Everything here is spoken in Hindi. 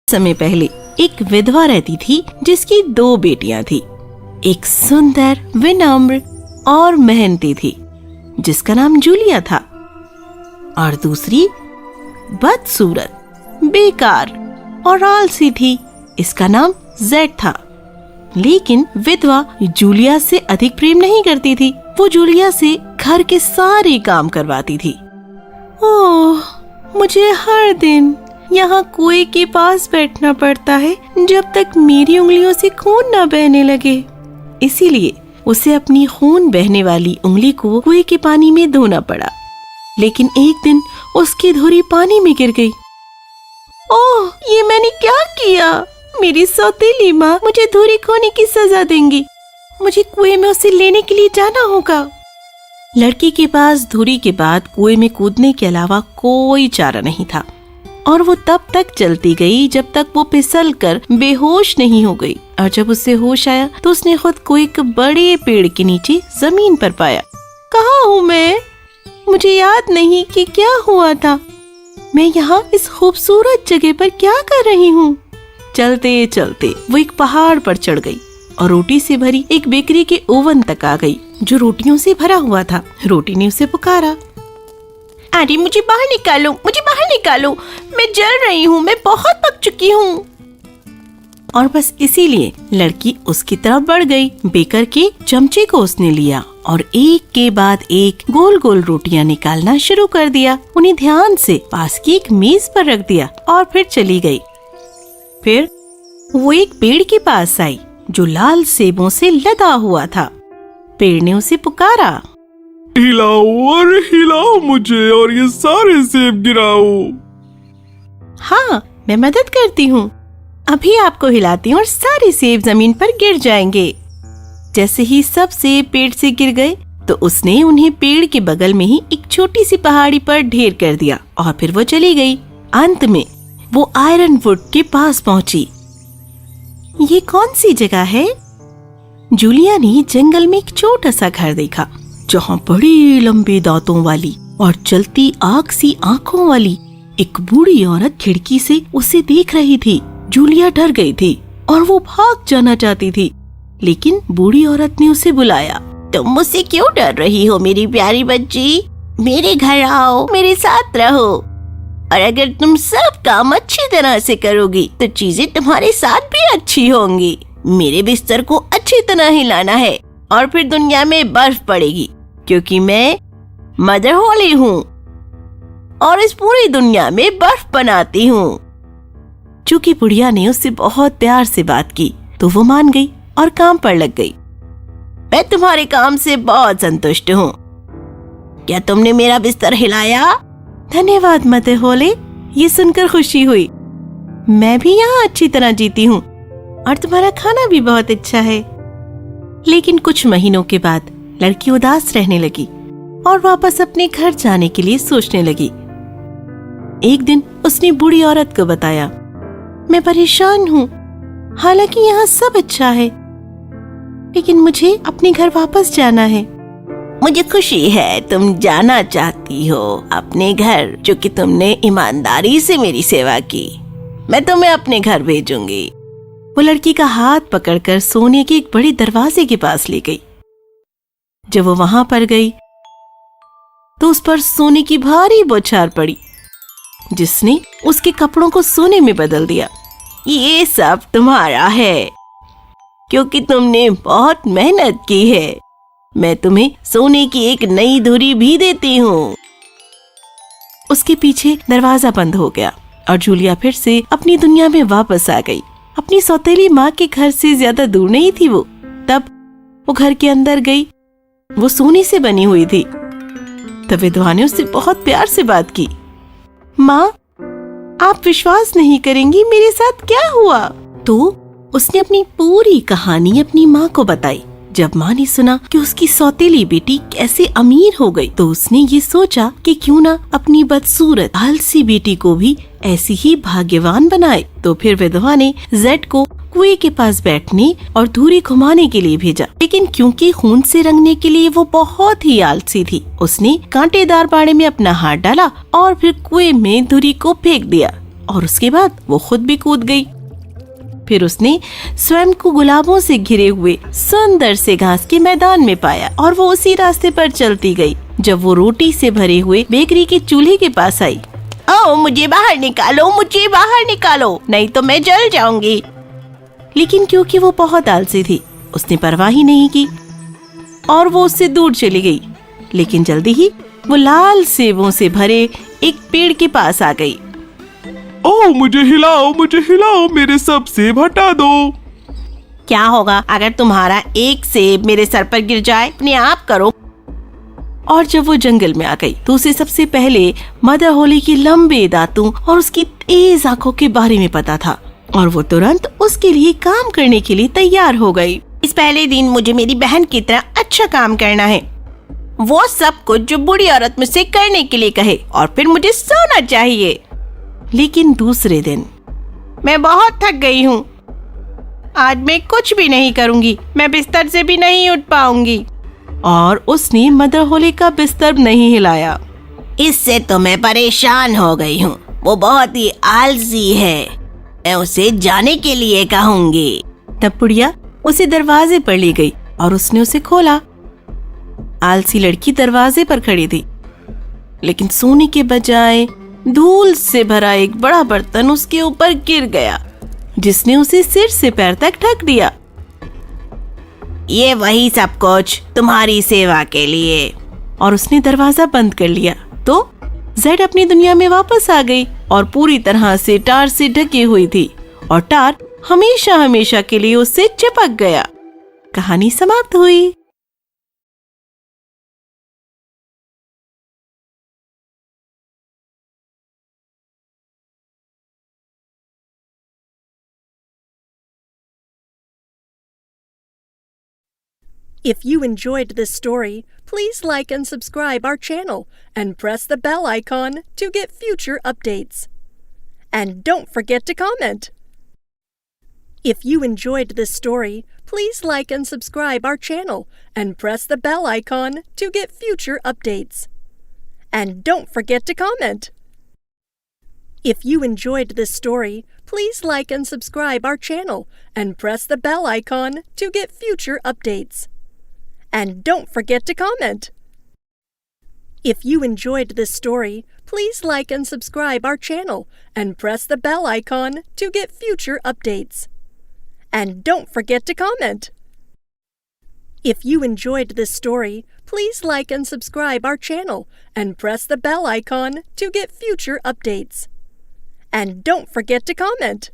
समय पहले एक विधवा रहती थी जिसकी 2 बेटियां थी। एक सुंदर, विनम्र और मेहनती थी जिसका नाम जूलिया था, और दूसरी बदसूरत, बेकार और आलसी थी, इसका नाम जेड था। लेकिन विधवा जूलिया से अधिक प्रेम नहीं करती थी। वो जूलिया से घर के सारे काम करवाती थी। ओह, मुझे हर दिन यहाँ कुएं के पास बैठना पड़ता है जब तक मेरी उंगलियों से खून न बहने लगे। इसीलिए उसे अपनी खून बहने वाली उंगली को कुएं के पानी में धोना पड़ा। लेकिन एक दिन उसकी धुरी पानी में गिर गई। ओह, ये मैंने क्या किया? मेरी सौतेली माँ मुझे धुरी खोने की सजा देंगी। मुझे कुएं में उसे लेने के लिए जाना होगा। लड़की के पास धुरी के बाद कुएं में कूदने के अलावा कोई चारा नहीं था, और वो तब तक चलती गई जब तक वो फिसल कर बेहोश नहीं हो गई। और जब उसे होश आया तो उसने खुद को एक बड़े पेड़ के नीचे जमीन पर पाया। कहाँ हूँ मैं? मुझे याद नहीं कि क्या हुआ था। मैं यहाँ इस खूबसूरत जगह पर क्या कर रही हूँ? चलते चलते वो एक पहाड़ पर चढ़ गई और रोटी से भरी एक बेकरी के ओवन तक आ गई जो रोटियों से भरा हुआ था। रोटी ने उसे पुकारा, अरे मुझे बाहर निकालो, मुझे बाहर निकालो, मैं जल रही हूँ, मैं बहुत पक चुकी हूँ। और बस इसीलिए लड़की उसकी तरफ बढ़ गई। बेकर के चमचे को उसने लिया और एक के बाद एक गोल गोल रोटियां निकालना शुरू कर दिया। उन्हें ध्यान से पास की एक मेज पर रख दिया और फिर चली गई। फिर वो एक पेड़ के पास आई जो लाल सेबों से लदा हुआ था। पेड़ ने उसे पुकारा, हिलाओ और हिलाओ मुझे और ये सारे सेब गिराओ। हाँ, मैं मदद करती हूँ। अभी आपको हिलाती हूँ और सारे सेब जमीन पर गिर जाएंगे। जैसे ही सब सेब पेड़ से गिर गए तो उसने उन्हें पेड़ के बगल में ही एक छोटी सी पहाड़ी पर ढेर कर दिया और फिर वो चली गई। अंत में वो आयरन वुड के पास पहुंची। ये कौन सी जगह है? जूलिया ने जंगल में एक छोटा सा घर देखा जहाँ बड़े लंबे दांतों वाली और जलती आग सी आंखों वाली एक बूढ़ी औरत खिड़की से उसे देख रही थी। जूलिया डर गई थी और वो भाग जाना चाहती थी, लेकिन बूढ़ी औरत ने उसे बुलाया। तुम मुझसे क्यों डर रही हो मेरी प्यारी बच्ची? मेरे घर आओ, मेरे साथ रहो, और अगर तुम सब काम अच्छी तरह से करोगी तो चीजें तुम्हारे साथ भी अच्छी होंगी। मेरे बिस्तर को अच्छी तरह हिलाना है और फिर दुनिया में बर्फ पड़ेगी, क्योंकि मैं मदर होली हूँ और इस पूरी दुनिया में बर्फ बनाती हूँ। चूंकि बुढ़िया ने उससे बहुत प्यार से बात की तो वो मान गई और काम पर लग गई। मैं तुम्हारे काम से बहुत संतुष्ट हूँ। क्या तुमने मेरा बिस्तर हिलाया? धन्यवाद मदर होली, ये सुनकर खुशी हुई। मैं भी यहाँ अच्छी तरह जीती हूँ और तुम्हारा खाना भी बहुत अच्छा है। लेकिन कुछ महीनों के बाद लड़की उदास रहने लगी और वापस अपने घर जाने के लिए सोचने लगी। एक दिन उसने बूढ़ी औरत को बताया, मैं परेशान हूँ, हालांकि यहाँ सब अच्छा है, लेकिन मुझे अपने घर वापस जाना है। मुझे खुशी है तुम जाना चाहती हो अपने घर, क्योंकि तुमने ईमानदारी से मेरी सेवा की। मैं तुम्हें अपने घर भेजूंगी। वो लड़की का हाथ पकड़कर सोने के एक बड़े दरवाजे के पास ले गई। जब वो वहां पर गई तो उस पर सोने की भारी बौछार पड़ी, जिसने उसके कपड़ों को सोने में बदल दिया। ये सब तुम्हारा है, क्योंकि तुमने बहुत मेहनत की है। मैं तुम्हें सोने की एक नई धुरी भी देती हूँ। उसके पीछे दरवाजा बंद हो गया और जूलिया फिर से अपनी दुनिया में वापस आ गई। अपनी सौतेली माँ के घर से ज्यादा दूर नहीं थी वो। तब वो घर के अंदर गई। वो सोने से बनी हुई थी। तब विधवा ने उससे बहुत प्यार से बात की। माँ, आप विश्वास नहीं करेंगी मेरे साथ क्या हुआ। तो उसने अपनी पूरी कहानी अपनी माँ को बताई। जब माँ ने सुना कि उसकी सौतेली बेटी कैसे अमीर हो गई, तो उसने ये सोचा कि क्यों ना अपनी बदसूरत आलसी बेटी को भी ऐसी ही भाग्यवान बनाए। तो फिर विधवा ने जेड को कुएं के पास बैठने और धुरी घुमाने के लिए भेजा, लेकिन क्योंकि खून से रंगने के लिए वो बहुत ही आलसी थी, उसने कांटेदार बाड़े में अपना हाथ डाला और फिर कुएं में धुरी को फेंक दिया और उसके बाद वो खुद भी कूद गई। फिर उसने स्वयं को गुलाबों से घिरे हुए सुंदर से घास के मैदान में पाया और वो उसी रास्ते पर चलती गई। जब वो रोटी से भरे हुए बेकरी के चूल्हे के पास आई, ओ मुझे बाहर निकालो, मुझे बाहर निकालो, नहीं तो मैं जल जाऊंगी। लेकिन क्योंकि वो बहुत आलसी थी, उसने परवाह ही नहीं की और वो उससे दूर चली गई। लेकिन जल्दी ही वो लाल सेबों से भरे एक पेड़ के पास आ गई। ओ मुझे हिलाओ, मेरे सब सेब हटा दो। क्या होगा अगर तुम्हारा एक सेब मेरे सर पर गिर जाए? अपने आप करो। और जब वो जंगल में आ गई तो उसे सबसे पहले मदर होली के लंबे दांतों और उसकी तेज आंखों के बारे में पता था और वो तुरंत उसके लिए काम करने के लिए तैयार हो गई। इस पहले दिन मुझे मेरी बहन की तरह अच्छा काम करना है, वो सब कुछ जो बूढ़ी औरत मुझसे करने के लिए कहे, और फिर मुझे सोना चाहिए। लेकिन दूसरे दिन, मैं बहुत थक गई हूँ, आज मैं कुछ भी नहीं करूँगी, मैं बिस्तर से भी नहीं उठ पाऊंगी। और उसने मदर होली का बिस्तर नहीं हिलाया। इससे तो मैं परेशान हो गई हूँ, वो बहुत ही आलसी है, मैं उसे जाने के लिए कहूँगी। तब बुढ़िया उसे दरवाजे पर ले गई और उसने उसे खोला। आलसी लड़की दरवाजे पर खड़ी थी, लेकिन सोने के बजाय धूल से भरा एक बड़ा बर्तन उसके ऊपर गिर गया, जिसने उसे सिर से पैर तक ढक दिया। ये वही सब कुछ तुम्हारी सेवा के लिए। और उसने दरवाजा बंद कर लिया तो जेड अपनी दुनिया में वापस आ गई और पूरी तरह से टार से ढकी हुई थी और टार हमेशा हमेशा के लिए उससे चिपक गया। कहानी समाप्त हुई। If you enjoyed this story, please like and subscribe our channel and press the bell icon to get future updates. And don't forget to comment. If you enjoyed this story, please like and subscribe our channel and press the bell icon to get future updates. And don't forget to comment. If you enjoyed this story, please like and subscribe our channel and press the bell icon to get future updates. And don't forget to comment. If you enjoyed this story, please like and subscribe our channel and press the bell icon to get future updates. And don't forget to comment. If you enjoyed this story, please like and subscribe our channel and press the bell icon to get future updates. And don't forget to comment.